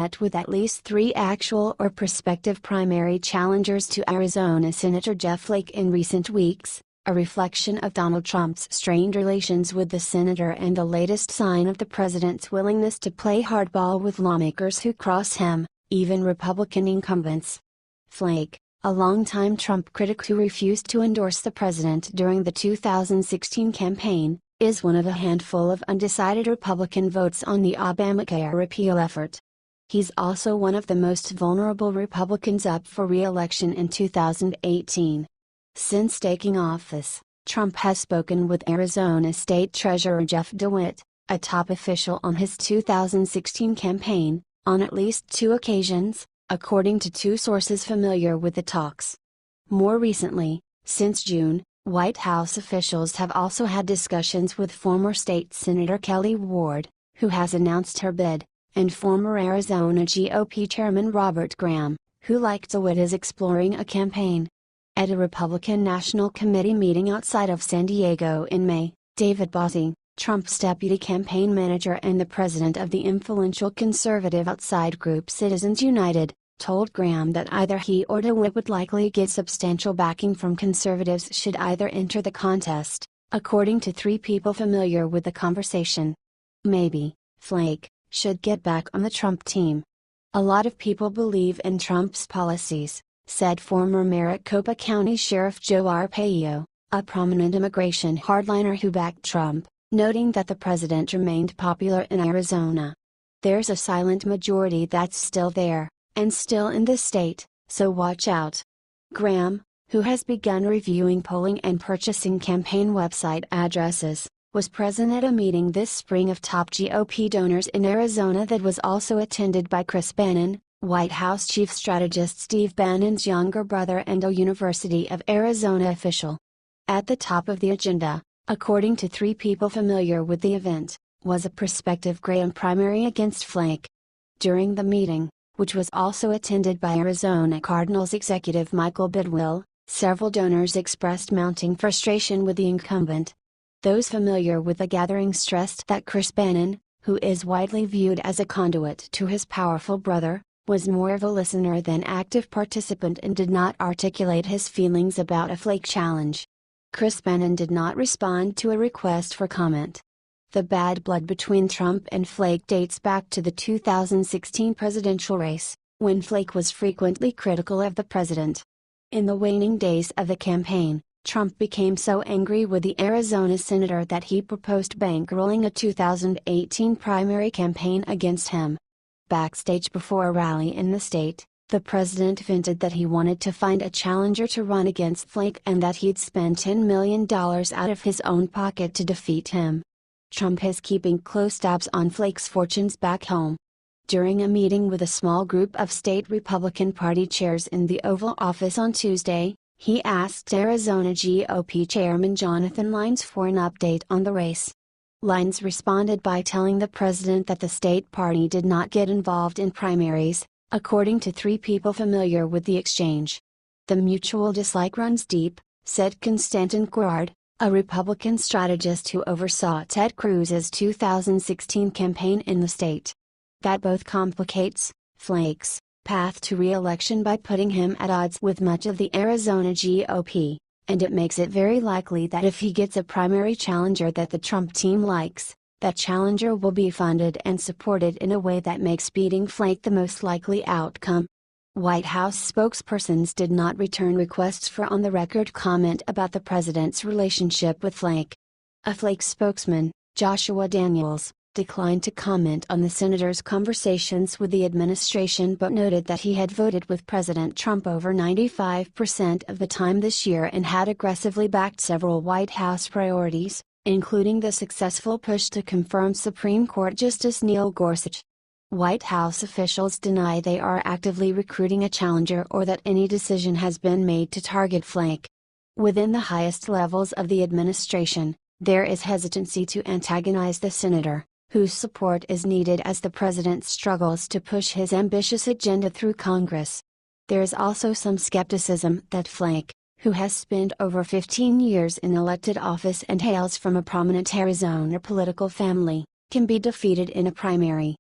met with at least 3 actual or prospective primary challengers to Arizona Senator Jeff Flake in recent weeks, a reflection of Donald Trump's strained relations with the senator and the latest sign of the president's willingness to play hardball with lawmakers who cross him, even Republican incumbents. Flake, a longtime Trump critic who refused to endorse the president during the 2016 campaign, is one of a handful of undecided Republican votes on the Obamacare repeal effort. He's also one of the most vulnerable Republicans up for re-election in 2018. Since taking office, Trump has spoken with Arizona State Treasurer Jeff DeWitt, a top official on his 2016 campaign, on at least 2 occasions, according to 2 sources familiar with the talks. More recently, since June, White House officials have also had discussions with former State Senator Kelly Ward, who has announced her bid, and former Arizona GOP Chairman Robert Graham, who like DeWitt is exploring a campaign. At a Republican National Committee meeting outside of San Diego in May, David Bossie, Trump's deputy campaign manager and the president of the influential conservative outside group Citizens United, told Graham that either he or DeWitt would likely get substantial backing from conservatives should either enter the contest, according to 3 people familiar with the conversation. Maybe, Flake, should get back on the Trump team. A lot of people believe in Trump's policies, said former Maricopa County Sheriff Joe Arpaio, a prominent immigration hardliner who backed Trump, noting that the president remained popular in Arizona. There's a silent majority that's still there, and still in the state, so watch out. Graham, who has begun reviewing polling and purchasing campaign website addresses, was present at a meeting this spring of top GOP donors in Arizona that was also attended by Chris Bannon, White House Chief Strategist Steve Bannon's younger brother and a University of Arizona official. At the top of the agenda, according to 3 people familiar with the event, was a prospective Graham primary against Flake. During the meeting, which was also attended by Arizona Cardinals executive Michael Bidwill, several donors expressed mounting frustration with the incumbent. Those familiar with the gathering stressed that Chris Bannon, who is widely viewed as a conduit to his powerful brother, was more of a listener than active participant and did not articulate his feelings about a Flake challenge. Chris Bannon did not respond to a request for comment. The bad blood between Trump and Flake dates back to the 2016 presidential race, when Flake was frequently critical of the president. In the waning days of the campaign, Trump became so angry with the Arizona senator that he proposed bankrolling a 2018 primary campaign against him. Backstage before a rally in the state, the president vented that he wanted to find a challenger to run against Flake and that he'd spend $10 million out of his own pocket to defeat him. Trump is keeping close tabs on Flake's fortunes back home. During a meeting with a small group of state Republican Party chairs in the Oval Office on Tuesday, he asked Arizona GOP Chairman Jonathan Lyons for an update on the race. Lyons responded by telling the president that the state party did not get involved in primaries, according to 3 people familiar with the exchange. The mutual dislike runs deep, said Konstantin Guard, a Republican strategist who oversaw Ted Cruz's 2016 campaign in the state. That both complicates Flake's path to re-election by putting him at odds with much of the Arizona GOP. And it makes it very likely that if he gets a primary challenger that the Trump team likes, that challenger will be funded and supported in a way that makes beating Flake the most likely outcome. White House spokespersons did not return requests for on-the-record comment about the president's relationship with Flake. A Flake spokesman, Joshua Daniels, declined to comment on the senator's conversations with the administration but noted that he had voted with President Trump over 95% of the time this year and had aggressively backed several White House priorities, including the successful push to confirm Supreme Court Justice Neil Gorsuch. White House officials deny they are actively recruiting a challenger or that any decision has been made to target Flake. Within the highest levels of the administration, there is hesitancy to antagonize the senator, whose support is needed as the president struggles to push his ambitious agenda through Congress. There is also some skepticism that Flake, who has spent over 15 years in elected office and hails from a prominent Arizona political family, can be defeated in a primary.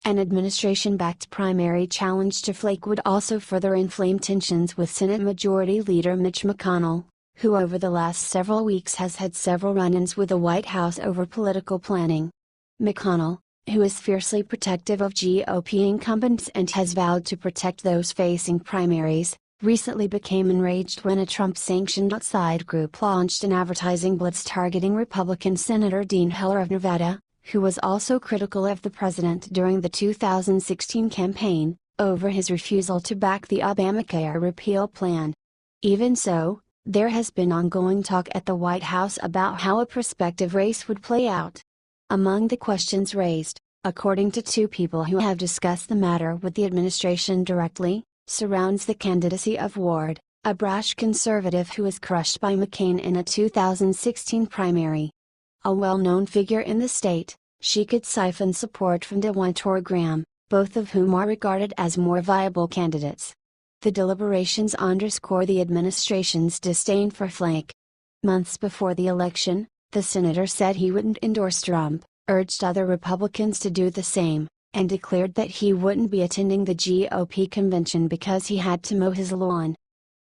An administration-backed primary challenge to Flake would also further inflame tensions with Senate Majority Leader Mitch McConnell, who over the last several weeks has had several run-ins with the White House over political planning. McConnell, who is fiercely protective of GOP incumbents and has vowed to protect those facing primaries, recently became enraged when a Trump-sanctioned outside group launched an advertising blitz targeting Republican Senator Dean Heller of Nevada, who was also critical of the president during the 2016 campaign, over his refusal to back the Obamacare repeal plan. Even so, there has been ongoing talk at the White House about how a prospective race would play out. Among the questions raised, according to two people who have discussed the matter with the administration directly, surrounds the candidacy of Ward, a brash conservative who was crushed by McCain in a 2016 primary. A well-known figure in the state, she could siphon support from DeWine or Graham, both of whom are regarded as more viable candidates. The deliberations underscore the administration's disdain for Flake. Months before the election, the senator said he wouldn't endorse Trump, urged other Republicans to do the same, and declared that he wouldn't be attending the GOP convention because he had to mow his lawn.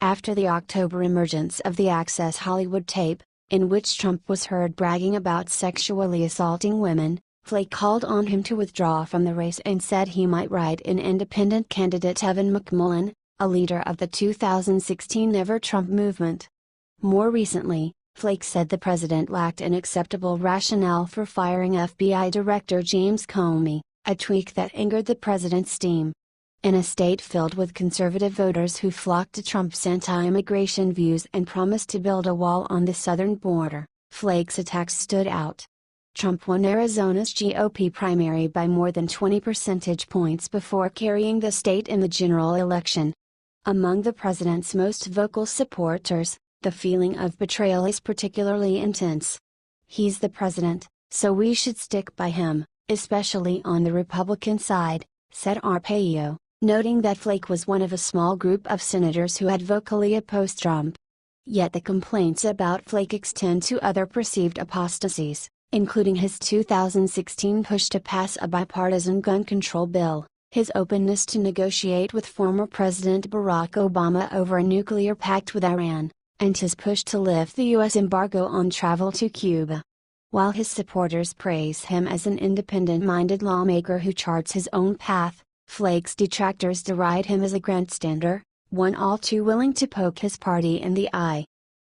After the October emergence of the Access Hollywood tape, in which Trump was heard bragging about sexually assaulting women, Flake called on him to withdraw from the race and said he might write in independent candidate Evan McMullin, a leader of the 2016 Never Trump movement. More recently, Flake said the president lacked an acceptable rationale for firing FBI Director James Comey, a tweak that angered the president's team. In a state filled with conservative voters who flocked to Trump's anti-immigration views and promised to build a wall on the southern border, Flake's attacks stood out. Trump won Arizona's GOP primary by more than 20 percentage points before carrying the state in the general election. Among the president's most vocal supporters, the feeling of betrayal is particularly intense. "He's the president, so we should stick by him, especially on the Republican side," said Arpaio, noting that Flake was one of a small group of senators who had vocally opposed Trump. Yet the complaints about Flake extend to other perceived apostasies, including his 2016 push to pass a bipartisan gun control bill, his openness to negotiate with former President Barack Obama over a nuclear pact with Iran, and his push to lift the U.S. embargo on travel to Cuba. While his supporters praise him as an independent-minded lawmaker who charts his own path, Flake's detractors deride him as a grandstander, one all too willing to poke his party in the eye.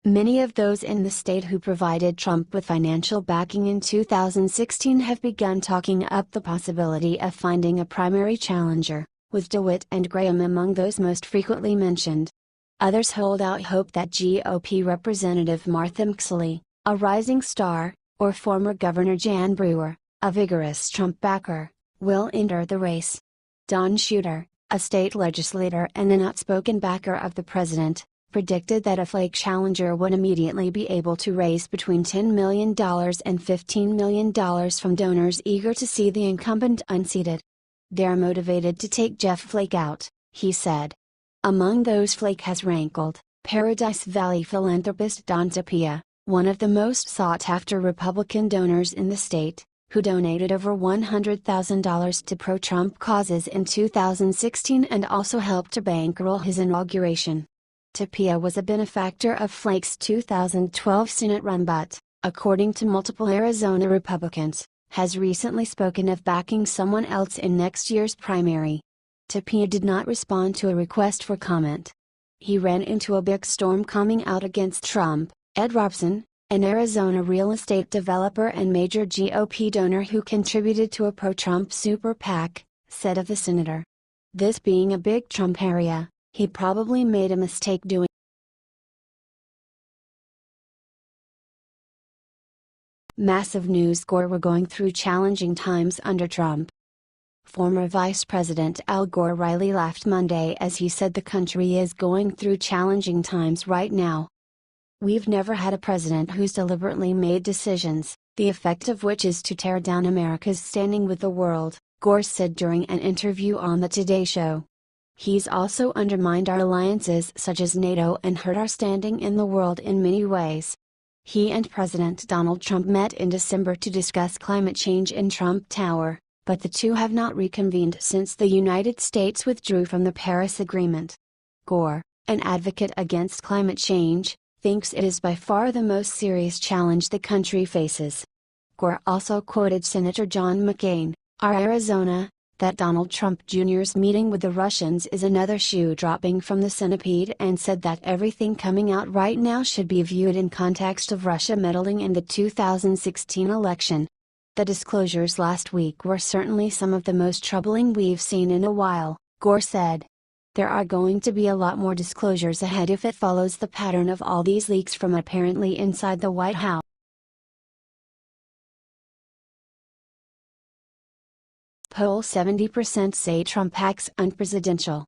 Many of those in the state who provided Trump with financial backing in 2016 have begun talking up the possibility of finding a primary challenger, with DeWitt and Graham among those most frequently mentioned. Others hold out hope that GOP Representative Martha McSally, a rising star, or former Governor Jan Brewer, a vigorous Trump backer, will enter the race. Don Shooter, a state legislator and an outspoken backer of the president, predicted that a Flake challenger would immediately be able to raise between $10 million and $15 million from donors eager to see the incumbent unseated. "They're motivated to take Jeff Flake out," he said. Among those Flake has rankled, Paradise Valley philanthropist Don Tapia, one of the most sought-after Republican donors in the state, who donated over $100,000 to pro-Trump causes in 2016 and also helped to bankroll his inauguration. Tapia was a benefactor of Flake's 2012 Senate run but, according to multiple Arizona Republicans, has recently spoken of backing someone else in next year's primary. Tapia did not respond to a request for comment. He ran into a big storm coming out against Trump. Ed Robson, an Arizona real estate developer and major GOP donor who contributed to a pro-Trump super PAC, said of the senator. "This being a big Trump area, he probably made a mistake doing." Massive news score. We're going through challenging times under Trump. Former Vice President Al Gore wryly laughed Monday as he said the country is going through challenging times right now. "We've never had a president who's deliberately made decisions, the effect of which is to tear down America's standing with the world," Gore said during an interview on the Today Show. "He's also undermined our alliances such as NATO and hurt our standing in the world in many ways." He and President Donald Trump met in December to discuss climate change in Trump Tower, but the two have not reconvened since the United States withdrew from the Paris Agreement. Gore, an advocate against climate change, thinks it is by far the most serious challenge the country faces. Gore also quoted Senator John McCain, of Arizona, that Donald Trump Jr.'s meeting with the Russians is another shoe dropping from the centipede, and said that everything coming out right now should be viewed in context of Russia meddling in the 2016 election. The disclosures last week were certainly some of the most troubling we've seen in a while, Gore said. There are going to be a lot more disclosures ahead if it follows the pattern of all these leaks from apparently inside the White House. Poll: 70% say Trump acts unpresidential.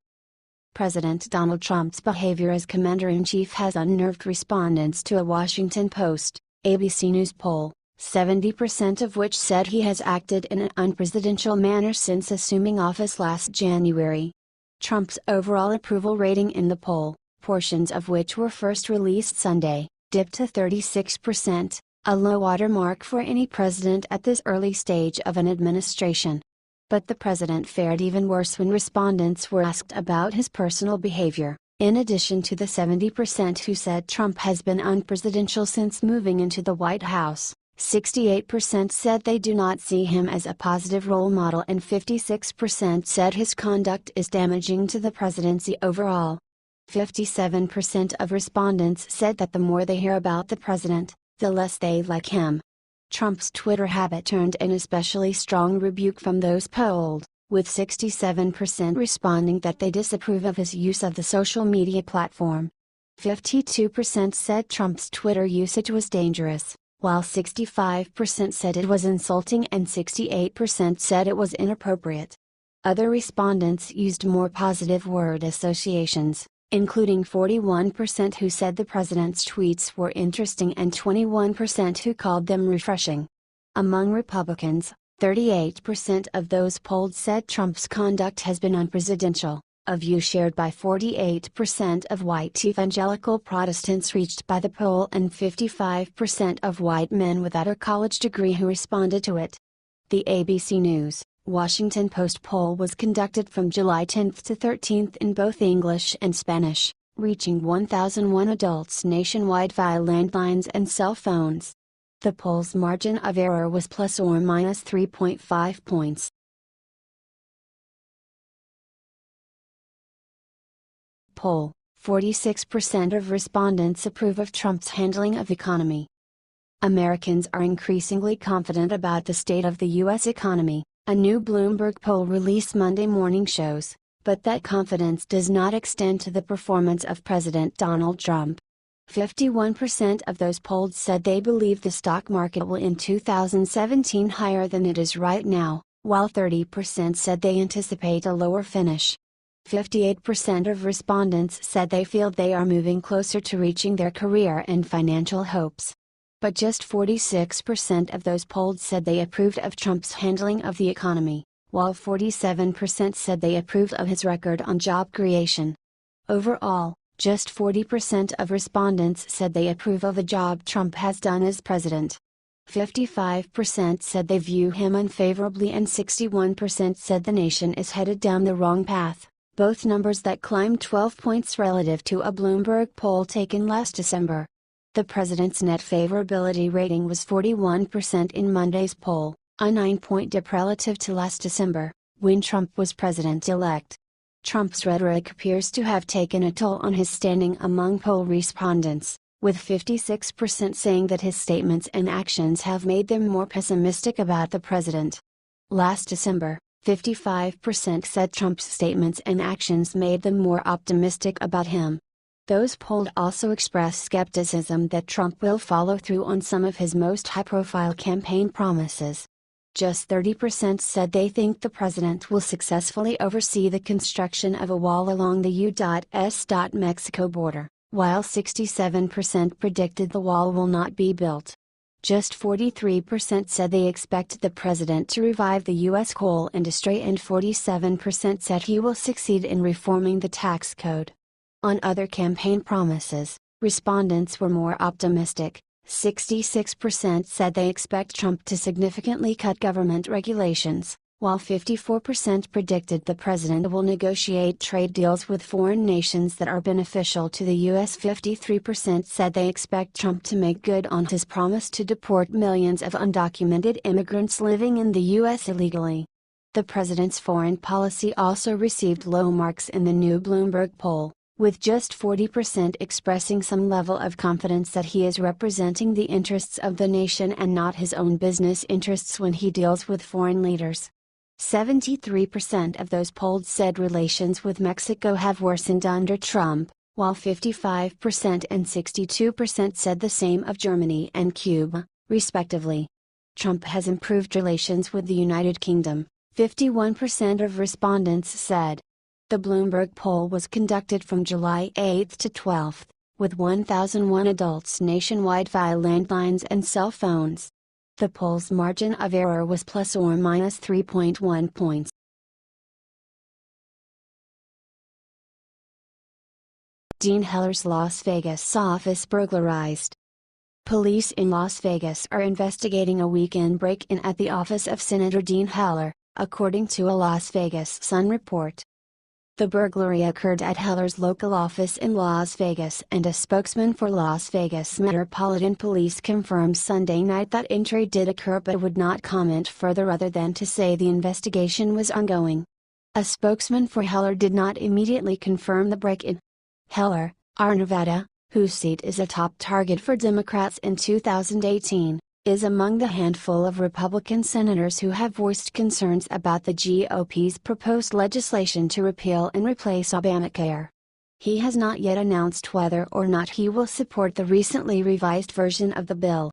President Donald Trump's behavior as commander-in-chief has unnerved respondents to a Washington Post, ABC News poll, 70% of which said he has acted in an unpresidential manner since assuming office last January. Trump's overall approval rating in the poll, portions of which were first released Sunday, dipped to 36%, a low watermark for any president at this early stage of an administration. But the president fared even worse when respondents were asked about his personal behavior. In addition to the 70% who said Trump has been unpresidential since moving into the White House, 68% said they do not see him as a positive role model, and 56% said his conduct is damaging to the presidency overall. 57% of respondents said that the more they hear about the president, the less they like him. Trump's Twitter habit turned an especially strong rebuke from those polled, with 67% responding that they disapprove of his use of the social media platform. 52% said Trump's Twitter usage was dangerous, while 65% said it was insulting and 68% said it was inappropriate. Other respondents used more positive word associations, including 41% who said the president's tweets were interesting and 21% who called them refreshing. Among Republicans, 38% of those polled said Trump's conduct has been unpresidential, a view shared by 48% of white evangelical Protestants reached by the poll and 55% of white men without a college degree who responded to it. The ABC News, Washington Post poll was conducted from July 10 to 13 in both English and Spanish, reaching 1,001 adults nationwide via landlines and cell phones. The poll's margin of error was plus or minus 3.5 points. Poll: 46% of respondents approve of Trump's handling of economy. Americans are increasingly confident about the state of the U.S. economy, a new Bloomberg poll released Monday morning shows, but that confidence does not extend to the performance of President Donald Trump. 51% of those polled said they believe the stock market will end 2017 higher than it is right now, while 30% said they anticipate a lower finish. 58% of respondents said they feel they are moving closer to reaching their career and financial hopes. But just 46% of those polled said they approved of Trump's handling of the economy, while 47% said they approved of his record on job creation. Overall, just 40% of respondents said they approve of the job Trump has done as president. 55% said they view him unfavorably and 61% said the nation is headed down the wrong path, both numbers that climbed 12 points relative to a Bloomberg poll taken last December. The president's net favorability rating was 41% in Monday's poll, a 9-point dip relative to last December, when Trump was president-elect. Trump's rhetoric appears to have taken a toll on his standing among poll respondents, with 56% saying that his statements and actions have made them more pessimistic about the president. Last December, 55% said Trump's statements and actions made them more optimistic about him. Those polled also expressed skepticism that Trump will follow through on some of his most high-profile campaign promises. Just 30% said they think the president will successfully oversee the construction of a wall along the U.S.-Mexico border, while 67% predicted the wall will not be built. Just 43% said they expect the president to revive the U.S. coal industry, and 47% said he will succeed in reforming the tax code. On other campaign promises, respondents were more optimistic. 66% said they expect Trump to significantly cut government regulations, while 54% predicted the president will negotiate trade deals with foreign nations that are beneficial to the U.S. 53% said they expect Trump to make good on his promise to deport millions of undocumented immigrants living in the U.S. illegally. The president's foreign policy also received low marks in the new Bloomberg poll, with just 40% expressing some level of confidence that he is representing the interests of the nation and not his own business interests when he deals with foreign leaders. 73% of those polled said relations with Mexico have worsened under Trump, while 55% and 62% said the same of Germany and Cuba, respectively. Trump has improved relations with the United Kingdom, 51% of respondents said. The Bloomberg poll was conducted from July 8 to 12, with 1,001 adults nationwide via landlines and cell phones. The poll's margin of error was plus or minus 3.1 points. Dean Heller's Las Vegas office burglarized. Police in Las Vegas are investigating a weekend break-in at the office of Senator Dean Heller, according to a Las Vegas Sun report. The burglary occurred at Heller's local office in Las Vegas, and a spokesman for Las Vegas Metropolitan Police confirmed Sunday night that entry did occur but would not comment further other than to say the investigation was ongoing. A spokesman for Heller did not immediately confirm the break-in. Heller, R. Nevada, whose seat is a top target for Democrats in 2018, is among the handful of Republican senators who have voiced concerns about the GOP's proposed legislation to repeal and replace Obamacare. He has not yet announced whether or not he will support the recently revised version of the bill.